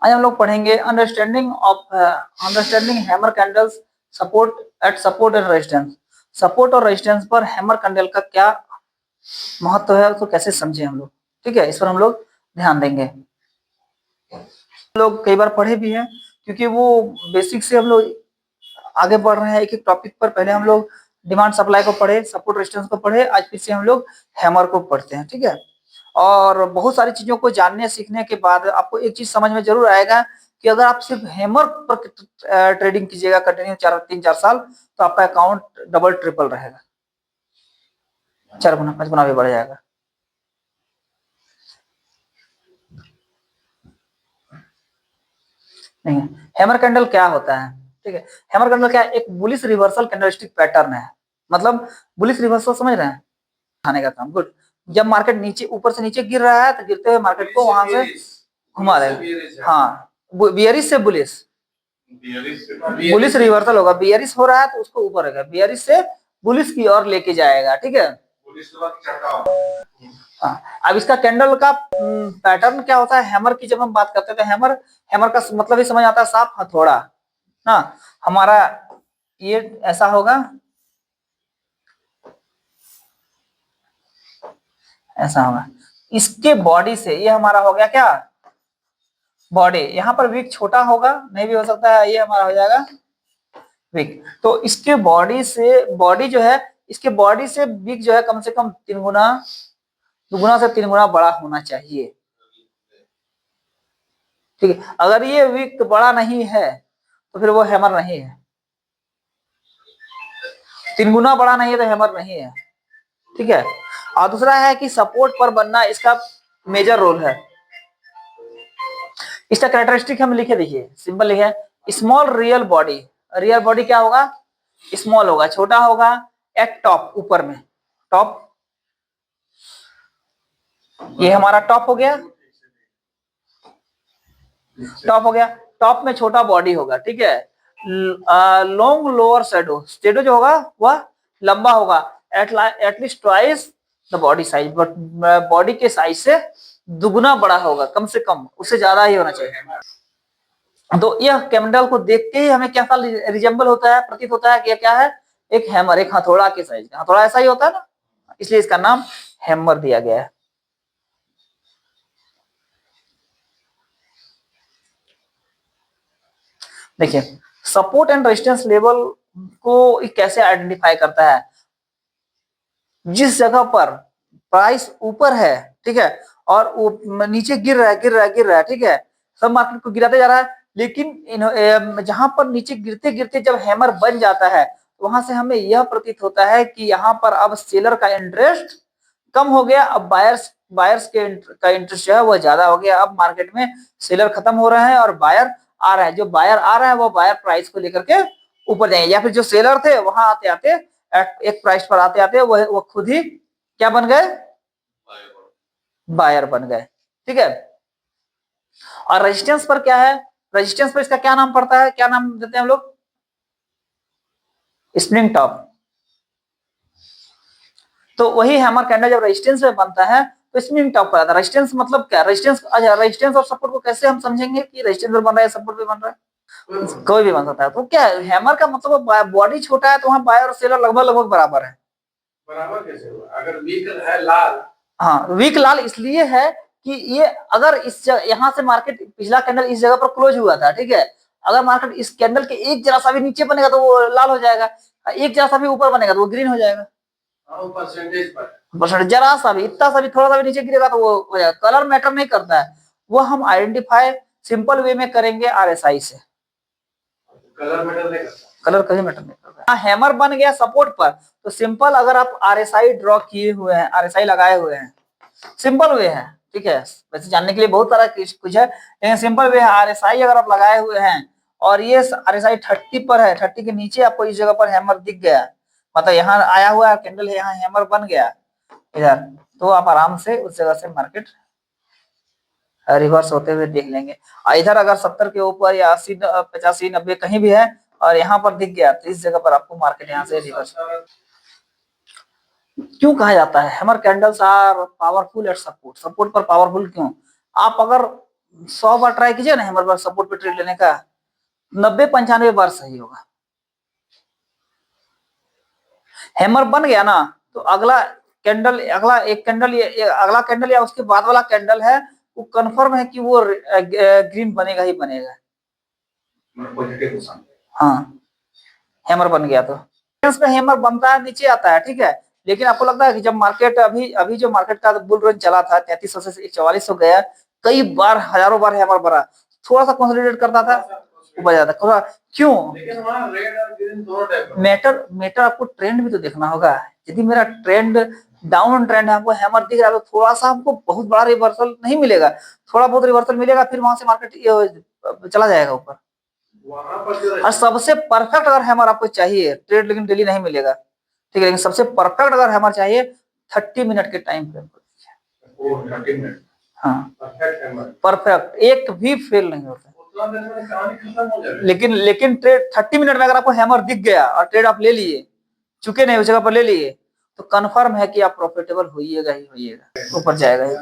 आज हम लोग पढ़ेंगे understanding hammer candles support and resistance. Support और रेजिस्टेंस पर हैमर कैंडल का क्या महत्व है, उसको कैसे समझे हम लोग। ठीक है, इस पर हम लोग ध्यान देंगे। लोग कई बार पढ़े भी हैं, क्योंकि वो बेसिक से हम लोग आगे बढ़ रहे हैं एक एक टॉपिक पर। पहले हम लोग डिमांड सप्लाई को पढ़े, सपोर्ट रेजिस्टेंस को पढ़े, आज फिर से हम लोग हैमर को पढ़ते हैं। ठीक है, और बहुत सारी चीजों को जानने सीखने के बाद आपको एक चीज समझ में जरूर आएगा कि अगर आप सिर्फ हैमर पर ट्रेडिंग कीजिएगा कंटिन्यू 3-4 साल, तो आपका अकाउंट डबल ट्रिपल रहेगा, 4 गुना 5 गुना भी बढ़ जाएगा। नहीं, हैमर कैंडल क्या होता है? ठीक है, हैमर कैंडल क्या है? एक बुलिश रिवर्सल कैंडलस्टिक पैटर्न है। मतलब बुलिश रिवर्सल समझ रहे हैं, खाने का काम। गुड। जब मार्केट नीचे ऊपर से नीचे गिर रहा है तो गिरते हुए मार्केट को वहां से घुमा देगा। हाँ, बियरिश से बुलिश, बुलिश रिवर्सल होगा। बियरिश हो रहा है तो उसको ऊपर रहेगा, बियरिश से बुलिश की ओर लेके जाएगा। ठीक है, हाँ। अब इसका कैंडल का पैटर्न क्या होता है? हैमर की जब हम बात करते हैं तो हैमर का मतलब ही समझ आता है, साफ हथौड़ा ना। हमारा ये ऐसा होगा, ऐसा होगा। इसके बॉडी से ये हमारा हो गया क्या? बॉडी। यहाँ पर विक छोटा होगा, नहीं भी हो सकता है, ये हमारा हो जाएगा विक। तो इसके बॉडी से, बॉडी जो है, इसके बॉडी से विक जो है कम से कम 3 गुना, 2 गुना से 3 गुना बड़ा होना चाहिए। ठीक है, अगर ये विक बड़ा नहीं है तो फिर वो हैमर नहीं है। 3 गुना बड़ा नहीं है तो हैमर नहीं है। ठीक है, और दूसरा है कि सपोर्ट पर बनना इसका मेजर रोल है। इसका कैरेक्टरिस्टिक हम लिखे, देखिए सिंपल लिखे, small real body. Real body क्या होगा? स्मॉल होगा, छोटा होगा। एट टॉप, ऊपर में टॉप, ये हमारा टॉप हो गया, टॉप हो गया। टॉप में छोटा बॉडी होगा। ठीक है, लॉन्ग लोअर शैडो, शैडो जो होगा वह लंबा होगा, at least twice the body size, but body के साइज से 2 गुना बड़ा होगा, कम से कम उससे ज्यादा ही होना चाहिए। तो यह कैंडल को देख के ही हमें क्या रिजेंबल होता है, प्रतीत होता है कि क्या है? एक हैमर, एक हथौड़ा के साइज का। हथौड़ा ऐसा ही होता है ना, इसलिए इसका नाम हैमर दिया गया है। देखिए, सपोर्ट एंड रेजिस्टेंस लेवल को कैसे आइडेंटिफाई करता है? जिस जगह पर प्राइस ऊपर है, ठीक है, और नीचे गिर रहा है, ठीक है, सब मार्केट को गिराते जा रहा है, लेकिन जहां पर नीचे गिरते गिरते जब हैमर बन जाता है, वहां से हमें यह प्रतीत होता है कि यहाँ पर अब सेलर का इंटरेस्ट कम हो गया। अब बायर्स का इंटरेस्ट जो है वो ज्यादा हो गया। अब मार्केट में सेलर खत्म हो रहे हैं और बायर आ रहे हैं। जो बायर आ रहे हैं वो बायर प्राइस को लेकर के ऊपर जाएंगे, या फिर जो सेलर थे वहां आते आते एक प्राइस पर आते आते वो खुद ही क्या बन गए? बायर बन गए। ठीक है, और रेजिस्टेंस पर क्या है? रेजिस्टेंस पर इसका क्या नाम पड़ता है, क्या नाम देते हैं हम लोग? Spring top. तो वही हैमर कैंडल जब रेजिस्टेंस में बनता है तो स्प्रिंग टॉप पर आता है। रेजिस्टेंस मतलब क्या? रेजिस्टेंस, अच्छा, रेजिस्टेंस और सपोर्ट को कैसे हम समझेंगे कि रेजिस्टेंस पर बन रहा है, सपोर्ट पे बन रहा है? कोई भी बन सकता है। तो क्या है हैमर का मतलब? बॉडी छोटा है तो वहां बायर और सेलर लगभग लगभग बराबर है। बराबर कैसे हुआ? अगर वीक है लाल, हाँ, वीक लाल इसलिए है कि ये अगर इस यहाँ से मार्केट, पिछला कैंडल इस जगह पर क्लोज हुआ था, ठीक है, अगर मार्केट इस कैंडल के एक जरा सा भी नीचे बनेगा तो वो लाल हो जाएगा, एक जरा सा भी ऊपर बनेगा तो वो ग्रीन हो जाएगा। परसेंटेज जरा सा भी, इतना सा भी, थोड़ा सा भी नीचे गिरेगा तो वो हो जाएगा। कलर मैटर नहीं करता है, वो हम आइडेंटिफाई सिंपल वे में करेंगे आरएसआई से। कलर मैटर नहीं करता, कलर कहीं मैटर नहीं करता। हैमर बन गया सपोर्ट पर, तो सिंपल, अगर आप आरएसआई ड्रॉ किए हुए हैं, आरएसआई लगाए हुए हैं, सिंपल वे है। ठीक है, वैसे जानने के लिए बहुत सारा कुछ है, लेकिन सिंपल वे है। आरएसआई अगर आप लगाए हुए हैं और ये आरएसआई 30 पर है, 30 के नीचे आपको इस जगह पर हैमर दिख गया, मतलब यहाँ आया हुआ कैंडल है, यहाँ हैमर बन गया इधर, तो आप आराम से उस जगह से मार्केट रिवर्स होते हुए देख लेंगे। इधर अगर 70 के ऊपर या 80, 85, 90 कहीं भी है और यहाँ पर दिख गया तो इस जगह पर आपको मार्केट यहाँ से रिवर्स। क्यों कहा जाता है hammer candles are powerful at support? Support पर पावरफुल क्यों? आप अगर 100 बार ट्राई कीजिए ना हैमर बार सपोर्ट पे ट्रेड लेने का, 90-95 बार सही होगा। हैमर बन गया ना तो अगला कैंडल, अगला एक कैंडल, ये अगला कैंडल या उसके बाद वाला कैंडल है वो कंफर्म है कि वो ग्रीन बनेगा ही बनेगा। हाँ, हैमर बन गया तो हैमर बनता है, नीचे आता है, ठीक है। लेकिन आपको लगता है कि जब मार्केट अभी अभी जो मार्केट का बुल रन चला था 3300 से 4400 गया, कई बार हजारों बार हैमर बना, थोड़ा सा कंसोलिडेट करता था ऊपर जाता थोड़ा, क्यों? मैटर मैटर आपको ट्रेंड भी तो देखना होगा। यदि मेरा ट्रेंड डाउन ट्रेंड है, हमको हैमर दिख रहा है तो थोड़ा सा हमको बहुत बड़ा रिवर्सल नहीं मिलेगा, थोड़ा बहुत रिवर्सल मिलेगा, फिर वहां से मार्केट चला जाएगा ऊपर। और सबसे परफेक्ट अगर हैमर आपको चाहिए, ट्रेड लेकिन डेली नहीं मिलेगा, ठीक है, लेकिन सबसे परफेक्ट अगर हैमर चाहिए 30 मिनट के टाइम फ्रेम पर। हाँ, परफेक्ट, एक भी फेल नहीं होता। लेकिन ट्रेड 30 मिनट में अगर आपको हैमर दिख गया और ट्रेड आप ले लिए, चुके नहीं उस जगह पर ले लिए, तो कंफर्म है कि आप प्रॉफिटेबल होइएगा ही होइएगा, ऊपर जाएगा ही।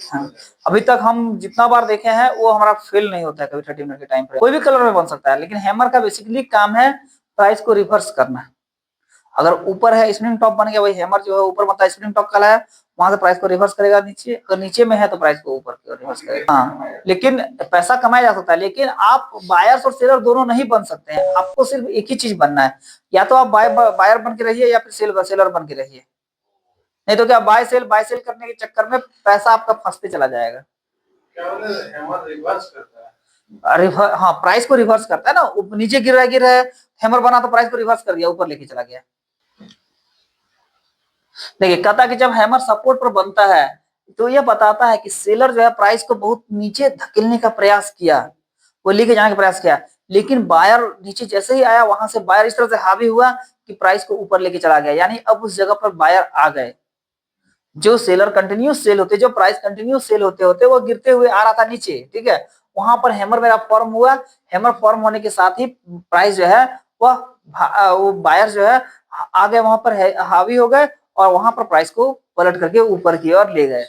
हाँ, अभी तक हम जितना बार देखे हैं वो हमारा फेल नहीं होता है कभी 30 मिनट के टाइम पे। कोई भी कलर में बन सकता है, लेकिन हैमर का बेसिकली काम है प्राइस को रिवर्स करना। अगर ऊपर है स्प्रिंग टॉप बन गया, वही हैमर जो है ऊपर बनता है स्प्रिंग टॉप का है, वहां से प्राइस को रिवर्स करेगा नीचे, अगर नीचे में है तो प्राइस को ऊपर की ओर रिवर्स करेगा। हाँ, लेकिन पैसा कमाया जा सकता है, लेकिन आप बायर्स और सेलर दोनों नहीं बन सकते हैं, आपको सिर्फ एक ही चीज बनना है, या तो आप बायर बन के रहिए या फिर सेलर बन के रहिए, नहीं तो क्या बाय सेल करने के चक्कर में पैसा आपका फंसते चला जाएगा। हाँ, प्राइस को रिवर्स करता है ना, नीचे गिर रहा है, हैमर बना तो प्राइस को रिवर्स कर दिया, ऊपर लेके चला गया। देखिए, कहता कि जब हैमर सपोर्ट पर बनता है तो यह बताता है कि सेलर जो है प्राइस को बहुत नीचे धकेलने का प्रयास किया, वो लेके जाने का प्रयास किया, लेकिन बायर नीचे जैसे ही आया वहां से बायर इस तरह से हावी हुआ कि प्राइस को ऊपर लेके चला गया, यानी अब उस जगह पर बायर आ गए। जो सेलर कंटिन्यूस सेल होते, जो प्राइस कंटिन्यूस सेल होते होते वो गिरते हुए आ रहा था नीचे, ठीक है, वहां पर हैमर मेरा फॉर्म हुआ, हैमर फॉर्म होने के साथ ही प्राइस जो है वो बायर जो है आ गए वहां पर हावी हो गए और वहां पर प्राइस को पलट करके ऊपर की ओर ले गए।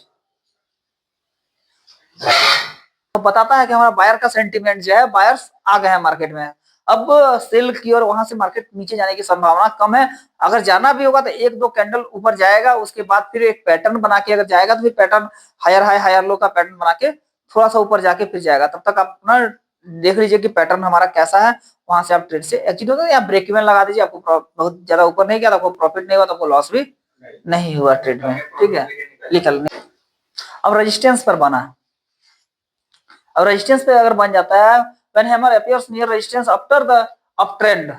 तो बताता है कि हमारा बायर का सेंटीमेंट जो है, बायर्स आ गए हैं मार्केट में, अब सेल की ओर वहां से मार्केट नीचे जाने की संभावना कम है। अगर जाना भी होगा तो एक दो कैंडल ऊपर जाएगा, उसके बाद फिर एक पैटर्न बना के अगर जाएगा तो फिर pattern higher high higher low का पैटर्न बना के थोड़ा सा ऊपर जाके फिर जाएगा। तब तक आप अपना देख लीजिए कि पैटर्न हमारा कैसा है, वहां से आप ट्रेड से एग्जिट होगा या ब्रेक इवन लगा दीजिए। आपको बहुत ज्यादा ऊपर नहीं गया तो आपको प्रॉफिट नहीं हुआ तो आपको लॉस भी नहीं हुआ ट्रेड में, ठीक है। निकल अब रेजिस्टेंस पर बना, अब रेजिस्टेंस पे अगर बन जाता है when hammer appears near resistance after the up trend,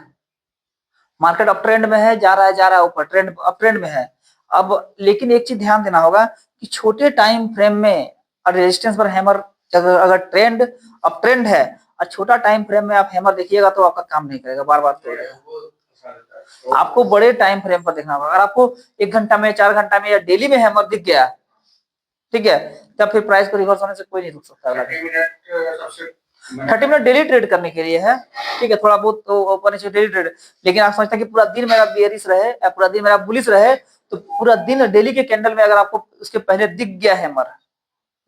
market up trend में है, जा रहा है ऊपर, ट्रेंड अप ट्रेंड में है। अब लेकिन एक चीज ध्यान देना होगा कि छोटे टाइम फ्रेम में रेजिस्टेंस पर हैमर, अगर ट्रेंड अप ट्रेंड है और छोटा टाइम फ्रेम में आप हैमर देखिएगा तो आपका काम नहीं करेगा, बार बार तोड़ेगा। आपको बड़े टाइम फ्रेम पर देखना होगा। अगर आपको 1 घंटा में, 4 घंटा में या डेली में हैमर दिख गया, ठीक है, तब फिर प्राइस को रिवर्स होने से कोई नहीं रुक सकता। 30 मिनट डेली ट्रेड करने के लिए है, ठीक है, थोड़ा बहुत तो ऊपर नीचे डेली ट्रेड। लेकिन आप समझते हैं कि पूरा दिन मेरा बेयरिश रहे या पूरा दिन मेरा बुलिश रहे, तो पूरा दिन डेली के कैंडल में अगर आपको उसके पहले दिख गया हैमर,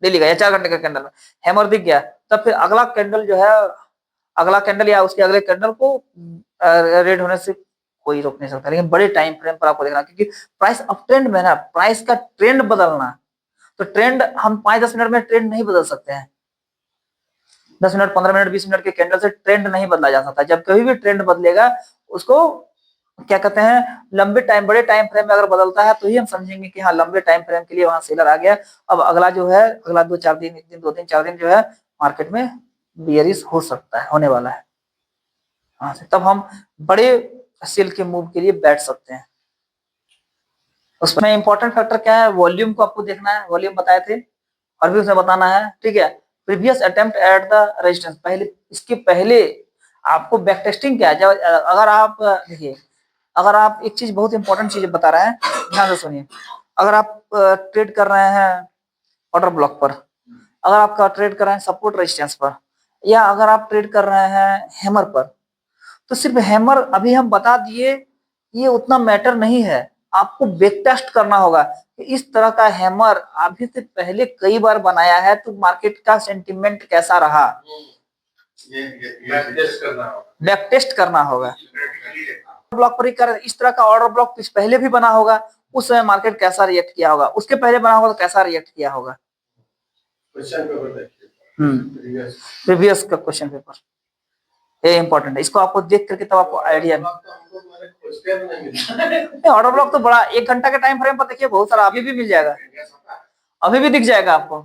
डेली का या 4 घंटे का कैंडल में हैमर दिख गया, तब फिर अगला कैंडल जो है, अगला कैंडल या उसके अगले कैंडल को रेड होने से कोई रोक नहीं सकता। लेकिन बड़े टाइम फ्रेम पर आपको देखना, क्योंकि प्राइस अप ट्रेंड में ना, प्राइस का ट्रेंड बदलना, तो ट्रेंड हम 5-10 मिनट में ट्रेंड नहीं बदल सकते हैं, 10 मिनट 15 मिनट 20 मिनट के कैंडल से ट्रेंड नहीं बदला जा सकता। जब कभी भी ट्रेंड बदलेगा उसको क्या कहते हैं, लंबे टाइम, बड़े टाइम फ्रेम में अगर बदलता है तो ही हम समझेंगे कि हाँ लंबे टाइम फ्रेम के लिए वहां सेलर आ गया। अब अगला जो है, अगला 2-4 दिन, 1 दिन 2 दिन 4 दिन जो है मार्केट में बियरिश हो सकता है, होने वाला है, वहां से तब हम बड़े सेल के मूव के लिए बैठ सकते हैं। उसमें इंपॉर्टेंट फैक्टर क्या है, वॉल्यूम को आपको देखना है, वॉल्यूम बताए थे और भी उसमें बताना है, ठीक है। Previous attempt at the resistance, पहले इसके पहले आपको बैक टेस्टिंग क्या है। जब अगर आप देखिए, अगर आप एक चीज बहुत इंपॉर्टेंट चीज बता रहे हैं, ध्यान से सुनिए। अगर आप ट्रेड कर रहे हैं ऑर्डर ब्लॉक पर, अगर आप ट्रेड कर रहे हैं सपोर्ट रेजिस्टेंस पर, या अगर आप ट्रेड कर रहे हैं हैमर पर, तो सिर्फ हैमर अभी हम बता दिए ये उतना मैटर नहीं है। आपको बैक टेस्ट करना होगा कि इस तरह का हैमर अभी से पहले कई बार बनाया है तो मार्केट का सेंटिमेंट कैसा रहा, बैक टेस्ट करना होगा। ब्लॉक पर ही कर, इस तरह का ऑर्डर ब्लॉक पहले भी बना होगा, उस समय मार्केट कैसा रिएक्ट किया होगा, उसके पहले बना होगा तो कैसा रिएक्ट किया होगा। क्वेश्चन पेपर देखिए, प्रीवियस का क्वेश्चन पेपर ये इंपॉर्टेंट है, इसको आपको देख करके तब आपको आइडिया ऑर्डर ब्लॉक तो बड़ा 1 घंटा के टाइम फ्रेम पर देखिए बहुत सारा अभी भी मिल जाएगा, अभी भी दिख जाएगा आपको।